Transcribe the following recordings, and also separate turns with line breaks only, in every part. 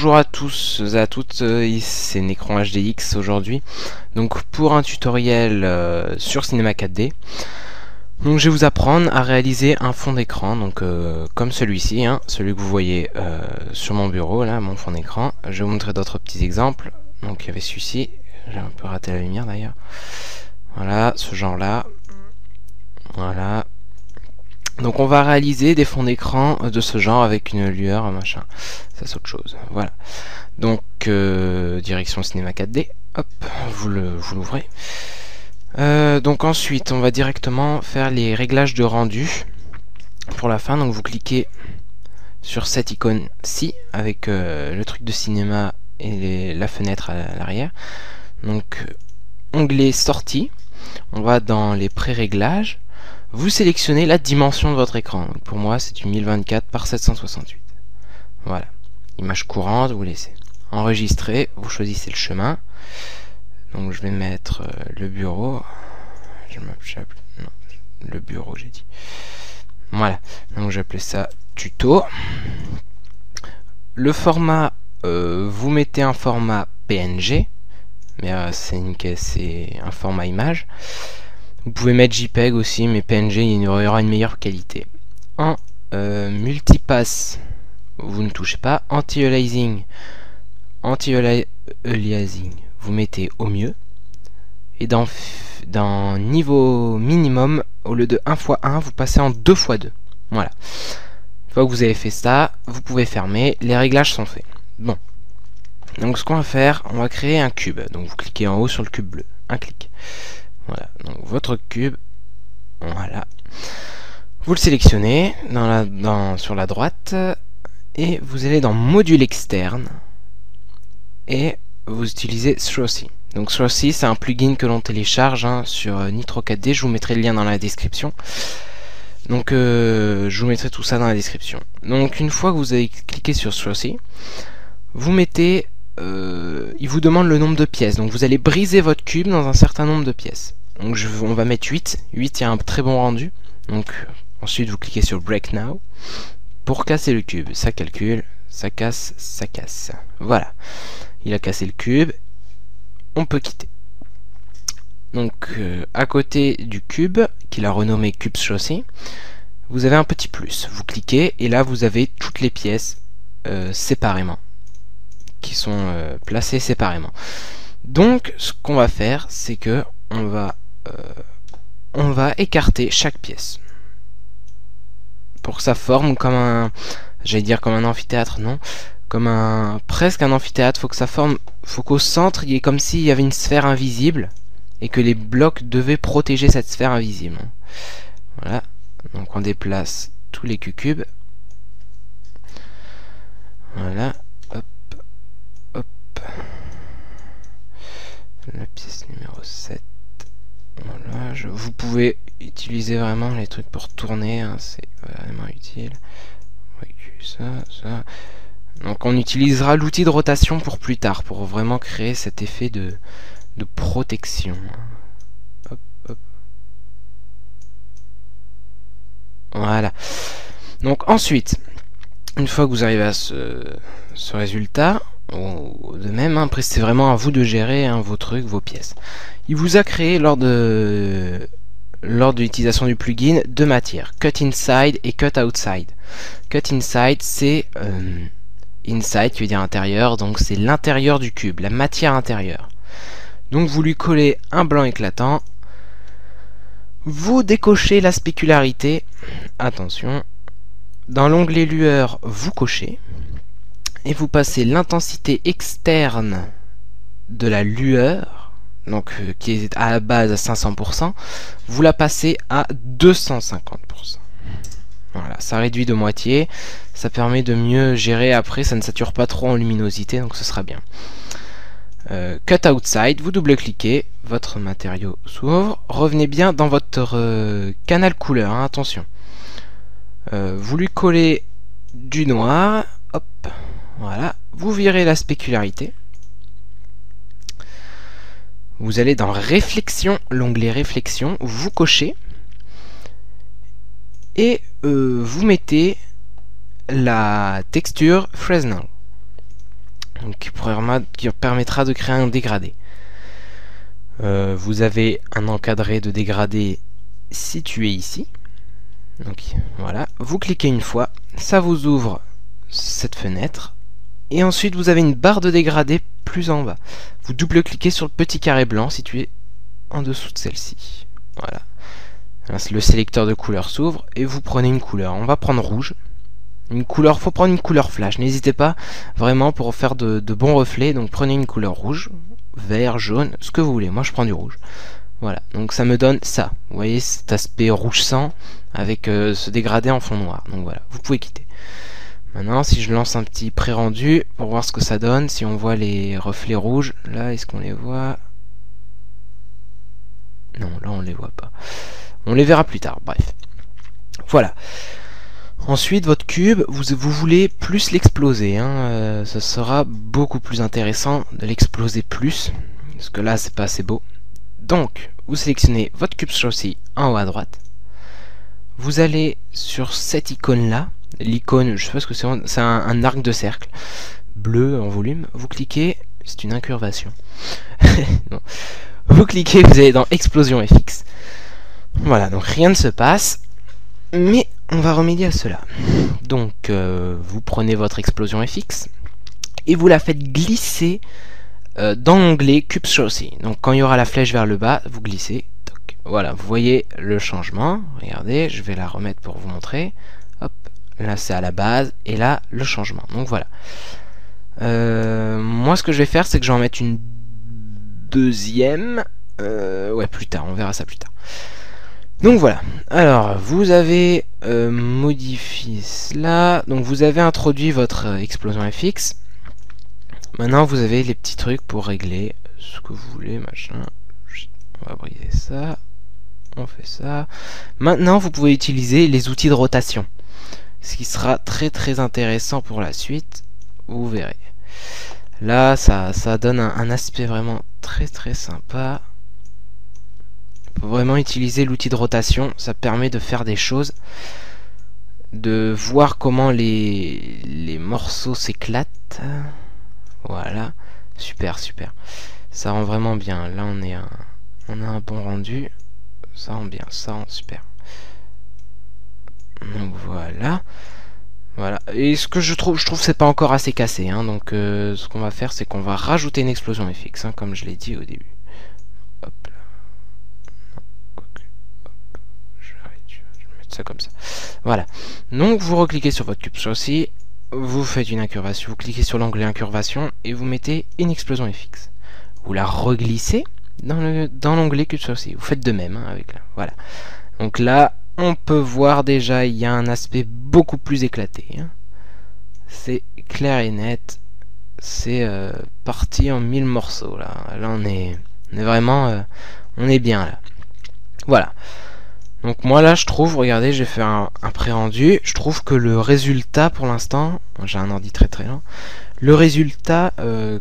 Bonjour à tous et à toutes, c'est Necron HDX aujourd'hui. Donc pour un tutoriel sur Cinema 4D. Donc je vais vous apprendre à réaliser un fond d'écran, donc comme celui-ci, hein, celui que vous voyez sur mon bureau, là, mon fond d'écran. Je vais vous montrer d'autres petits exemples. Donc il y avait celui-ci, j'ai un peu raté la lumière d'ailleurs. Voilà, ce genre-là. Voilà. Donc on va réaliser des fonds d'écran de ce genre avec une lueur, machin. Ça c'est autre chose. Voilà. Donc direction Cinema 4D. Hop, vous l'ouvrez. Donc ensuite on va directement faire les réglages de rendu pour la fin. Donc vous cliquez sur cette icône-ci avec le truc de cinéma et la fenêtre à l'arrière. Donc onglet sortie. On va dans les pré-réglages. Vous sélectionnez la dimension de votre écran. Donc pour moi, c'est du 1024 par 768. Voilà. Image courante, vous laissez. Enregistrer, vous choisissez le chemin. Donc je vais mettre le bureau. Non, le bureau, j'ai dit. Voilà. Donc j'appelais ça tuto. Le format, vous mettez un format PNG. Mais c'est un format image. Vous pouvez mettre JPEG aussi, mais PNG, il y aura une meilleure qualité. En multipass, vous ne touchez pas. Anti-aliasing, vous mettez au mieux. Et dans niveau minimum, au lieu de 1x1, vous passez en 2x2. Voilà. Une fois que vous avez fait ça, vous pouvez fermer. Les réglages sont faits. Bon. Donc ce qu'on va faire, on va créer un cube. Donc vous cliquez en haut sur le cube bleu. Un clic. Voilà, donc votre cube, voilà. Vous le sélectionnez sur la droite et vous allez dans module externe et vous utilisez Throssy. Donc Throssy, c'est un plugin que l'on télécharge sur Nitro 4D. Je vous mettrai le lien dans la description. Donc je vous mettrai tout ça dans la description. Donc une fois que vous avez cliqué sur Throssy, vous mettez il vous demande le nombre de pièces. Donc vous allez briser votre cube dans un certain nombre de pièces. Donc on va mettre 8. 8, il y a un très bon rendu. Donc ensuite vous cliquez sur Break Now pour casser le cube. Ça calcule, ça casse, ça casse. Voilà. Il a cassé le cube. On peut quitter. Donc à côté du cube, qu'il a renommé Cube Throssy, vous avez un petit plus. Vous cliquez et là vous avez toutes les pièces séparément, qui sont placées séparément. Donc ce qu'on va faire, c'est que on va écarter chaque pièce pour que ça forme comme un, j'allais dire comme un amphithéâtre, non, comme presque un amphithéâtre. Faut que ça forme, faut qu'au centre il y ait comme s'il y avait une sphère invisible et que les blocs devaient protéger cette sphère invisible. Voilà. Donc on déplace tous les cubes. Voilà. Hop, hop. La pièce numéro 7. Voilà, vous pouvez utiliser vraiment les trucs pour tourner, hein, c'est vraiment utile. Ça. Donc on utilisera l'outil de rotation pour plus tard, pour vraiment créer cet effet de protection. Hop, hop. Voilà. Donc ensuite, une fois que vous arrivez à ce résultat, de même, hein, après c'est vraiment à vous de gérer vos trucs, vos pièces. Il vous a créé lors de l'utilisation du plugin deux matières, Cut Inside et Cut Outside. Cut Inside, c'est inside qui veut dire intérieur, donc c'est l'intérieur du cube, la matière intérieure. Donc vous lui collez un blanc éclatant, vous décochez la spécularité, attention, dans l'onglet lueur vous cochez, et vous passez l'intensité externe de la lueur, donc qui est à la base à 500%, vous la passez à 250%. Voilà, ça réduit de moitié, ça permet de mieux gérer après, ça ne sature pas trop en luminosité, donc ce sera bien. Cut Outside, vous double-cliquez, votre matériau s'ouvre, revenez bien dans votre canal couleur, hein, attention. Vous lui collez du noir, hop, voilà, vous virez la spécularité. Vous allez dans réflexion, l'onglet réflexion, vous cochez et vous mettez la texture Fresnel. donc qui permettra de créer un dégradé. Vous avez un encadré de dégradé situé ici. Donc voilà, vous cliquez une fois, ça vous ouvre cette fenêtre. Et ensuite vous avez une barre de dégradé plus en bas. Vous double-cliquez sur le petit carré blanc situé en dessous de celle-ci. Voilà. Le sélecteur de couleurs s'ouvre et vous prenez une couleur. On va prendre rouge. Une couleur, faut prendre une couleur flash. N'hésitez pas vraiment pour faire de bons reflets. Donc prenez une couleur rouge, vert, jaune, ce que vous voulez. Moi je prends du rouge. Voilà. Donc ça me donne ça. Vous voyez cet aspect rouge sang avec ce dégradé en fond noir. Donc voilà. Vous pouvez quitter. Maintenant, si je lance un petit pré-rendu pour voir ce que ça donne, si on voit les reflets rouges, là, est-ce qu'on les voit? Non, là, on les voit pas. On les verra plus tard, bref. Voilà. Ensuite, votre cube, vous voulez plus l'exploser. Hein, ce sera beaucoup plus intéressant de l'exploser plus, parce que là, c'est pas assez beau. Donc, vous sélectionnez votre cube châssis en haut à droite. Vous allez sur cette icône-là. L'icône, je sais pas ce que c'est un arc de cercle bleu en volume. Vous cliquez, c'est une incurvation. Non. Vous cliquez, vous allez dans Explosion FX. Voilà, donc rien ne se passe, mais on va remédier à cela. Donc, vous prenez votre Explosion FX et vous la faites glisser dans l'onglet Cube Châssis. Donc, quand il y aura la flèche vers le bas, vous glissez. Toc. Voilà, vous voyez le changement. Regardez, je vais la remettre pour vous montrer. Hop. Là c'est à la base et là le changement. Donc voilà. Moi ce que je vais faire c'est que je vais en mettre une deuxième. Ouais plus tard, on verra ça plus tard. Donc voilà. Alors vous avez modifié cela. Donc vous avez introduit votre explosion FX. Maintenant vous avez les petits trucs pour régler ce que vous voulez, machin. On va briser ça. On fait ça. Maintenant vous pouvez utiliser les outils de rotation. Ce qui sera très intéressant pour la suite, vous verrez. Là, ça donne un aspect vraiment très sympa. Il faut vraiment utiliser l'outil de rotation, ça permet de faire des choses, de voir comment les morceaux s'éclatent. Voilà, super. Ça rend vraiment bien. Là, on a un bon rendu. Ça rend bien, ça rend super. Donc voilà. Et ce que je trouve c'est pas encore assez cassé. Hein. Donc ce qu'on va faire, c'est qu'on va rajouter une explosion FX, hein, comme je l'ai dit au début. Hop là. Non, hop. Je vais mettre ça comme ça. Voilà. Donc vous recliquez sur votre cube châssis, vous faites une incurvation, vous cliquez sur l'onglet incurvation et vous mettez une explosion FX. Vous la reglissez dans l'onglet cube châssis. Vous faites de même hein, avec là. Voilà. Donc là. On peut voir déjà, il y a un aspect beaucoup plus éclaté. Hein. C'est clair et net. C'est parti en 1000 morceaux. Là on est vraiment... on est bien là. Voilà. Donc moi là, je trouve, regardez, j'ai fait un pré-rendu. Je trouve que le résultat, pour l'instant... J'ai un ordi très lent. Le résultat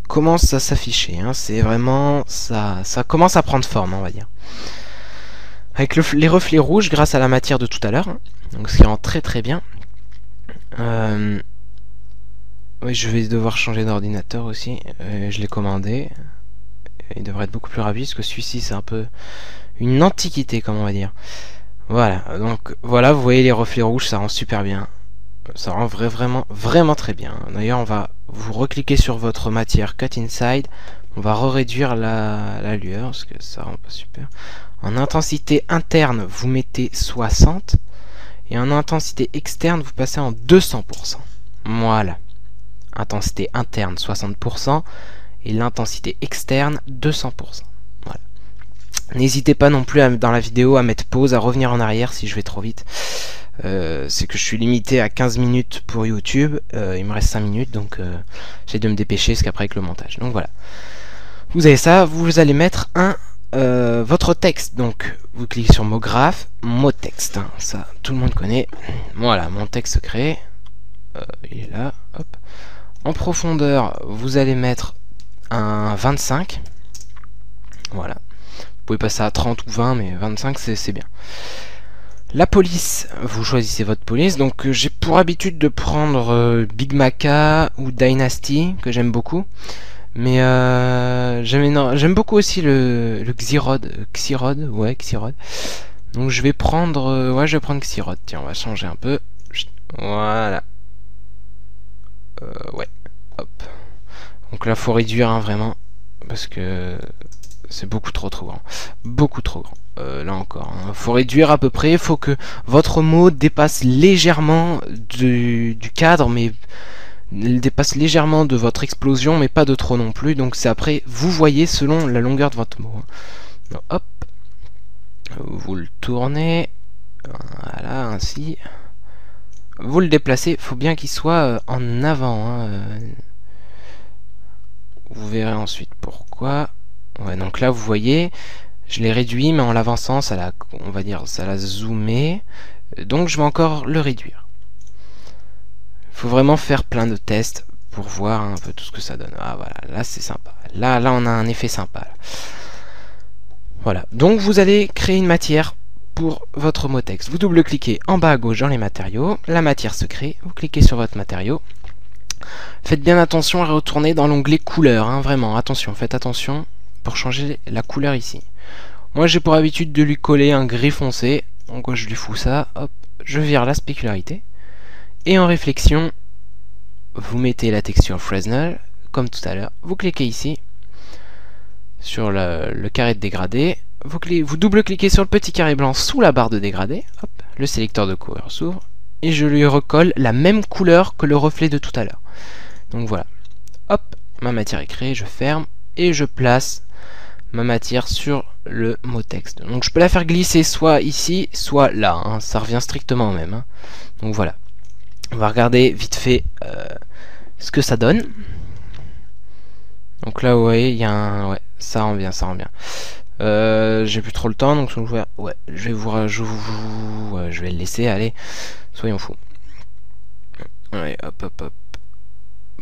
commence à s'afficher. Hein. C'est vraiment... Ça commence à prendre forme, on va dire. Avec les reflets rouges grâce à la matière de tout à l'heure, hein. Donc ce qui rend très bien. Oui, je vais devoir changer d'ordinateur aussi. Je l'ai commandé. Il devrait être beaucoup plus rapide parce que celui-ci c'est un peu une antiquité, comme on va dire. Voilà, donc voilà, vous voyez les reflets rouges, ça rend super bien. Ça rend vraiment très bien. D'ailleurs, on va vous recliquer sur votre matière Cut Inside. On va réduire la lueur parce que ça rend pas super. En intensité interne, vous mettez 60. Et en intensité externe, vous passez en 200%. Voilà. Intensité interne, 60%. Et l'intensité externe, 200%. Voilà. N'hésitez pas non plus dans la vidéo à mettre pause, à revenir en arrière si je vais trop vite. C'est que je suis limité à 15 minutes pour YouTube. Il me reste 5 minutes, donc j'ai de me dépêcher, parce qu'après avec le montage. Donc voilà. Vous avez ça, vous allez mettre votre texte. Donc vous cliquez sur mot graphe, mot texte, hein, ça tout le monde connaît. Voilà, mon texte créé, il est là, hop. En profondeur, vous allez mettre un 25. Voilà, vous pouvez passer à 30 ou 20, mais 25 c'est bien. La police, vous choisissez votre police. Donc j'ai pour habitude de prendre Big Maca ou Dynasty, que j'aime beaucoup. Mais j'aime beaucoup aussi le Xyrod, ouais, Xyrod. Donc je vais prendre, ouais, je vais prendre Xyrod. Tiens, on va changer un peu. Voilà. Ouais, hop. Donc là, faut réduire, hein, vraiment, parce que c'est beaucoup trop grand. Beaucoup trop grand. Là encore, hein. Faut réduire à peu près. Faut que votre mot dépasse légèrement du cadre, mais il dépasse légèrement de votre explosion, mais pas de trop non plus. Donc c'est après, vous voyez selon la longueur de votre mot. Donc, hop, vous le tournez, voilà, ainsi. Vous le déplacez, faut bien qu'il soit en avant. Hein. Vous verrez ensuite pourquoi. Ouais, donc là vous voyez, je l'ai réduit, mais en l'avançant, ça l'a, on va dire, ça l'a zoomé. Donc je vais encore le réduire. Il faut vraiment faire plein de tests pour voir un peu tout ce que ça donne. Ah voilà, là c'est sympa. Là on a un effet sympa. Là. Voilà, donc vous allez créer une matière pour votre mot texte. Vous double-cliquez en bas à gauche dans les matériaux, la matière se crée, vous cliquez sur votre matériau. Faites bien attention à retourner dans l'onglet couleur, hein, vraiment, attention, faites attention pour changer la couleur ici. Moi j'ai pour habitude de lui coller un gris foncé, donc je lui fous ça, hop, je vire la spécularité. Et en réflexion, vous mettez la texture Fresnel, comme tout à l'heure, vous cliquez ici, sur le carré de dégradé, vous double-cliquez sur le petit carré blanc sous la barre de dégradé, hop, le sélecteur de couleur s'ouvre, et je lui recolle la même couleur que le reflet de tout à l'heure. Donc voilà, hop, ma matière est créée, je ferme, et je place ma matière sur le mot texte. Donc je peux la faire glisser soit ici, soit là, hein, ça revient strictement au même. Hein. Donc voilà, on va regarder vite fait ce que ça donne. Donc là, vous voyez, il y a un... Ouais, ça rend bien, ça rend bien. J'ai plus trop le temps, donc ouais, je vais le laisser, allez, soyons fous. Ouais, hop, hop, hop.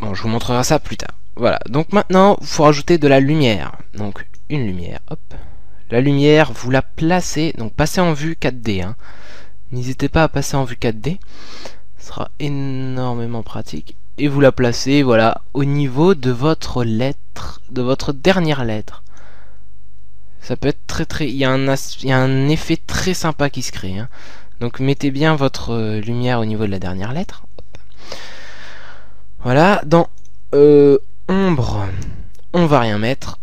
Bon, je vous montrerai ça plus tard. Voilà, donc maintenant, il faut rajouter de la lumière. Donc, une lumière, hop. La lumière, vous la placez, donc passez en vue 4D. Hein. N'hésitez pas à passer en vue 4D. Ce sera énormément pratique. Et vous la placez, voilà, au niveau de votre lettre, de votre dernière lettre. Ça peut être très... Il y a un effet très sympa qui se crée. Hein. Donc mettez bien votre lumière au niveau de la dernière lettre. Hop. Voilà, dans ombre, on va rien mettre.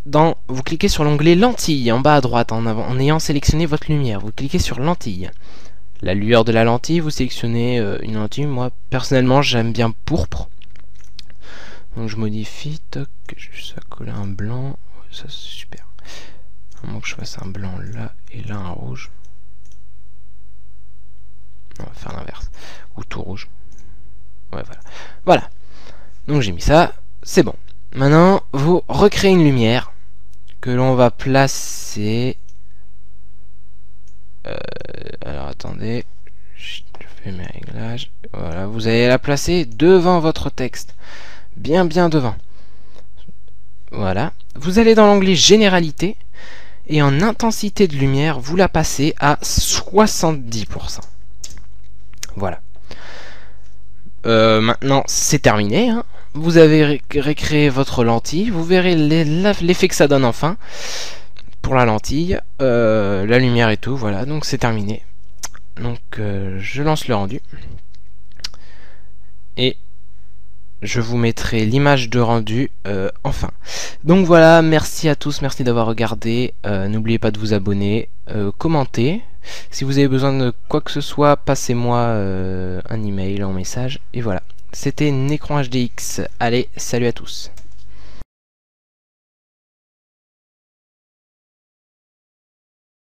Vous cliquez sur l'onglet lentille en bas à droite en ayant sélectionné votre lumière. Vous cliquez sur lentille. La lueur de la lentille, vous sélectionnez une lentille. Moi, personnellement, j'aime bien pourpre. Donc je modifie, toc, juste à coller un blanc. Ça, c'est super. À moins que je fasse un blanc là et là un rouge. On va faire l'inverse. Ou tout rouge. Ouais, voilà. Voilà. Donc j'ai mis ça. C'est bon. Maintenant, vous recréez une lumière que l'on va placer... alors attendez, je fais mes réglages. Voilà, vous allez la placer devant votre texte, bien devant. Voilà, vous allez dans l'onglet généralité et en intensité de lumière, vous la passez à 70%. Voilà. Maintenant, c'est terminé. Hein. Vous avez recréé votre lentille. Vous verrez l'effet que ça donne enfin. Pour la lentille, la lumière et tout, voilà, donc c'est terminé. Donc je lance le rendu. Et je vous mettrai l'image de rendu enfin. Donc voilà, merci à tous, merci d'avoir regardé. N'oubliez pas de vous abonner, commenter. Si vous avez besoin de quoi que ce soit, passez-moi un email en message. Et voilà, c'était Necron HDX. Allez, salut à tous.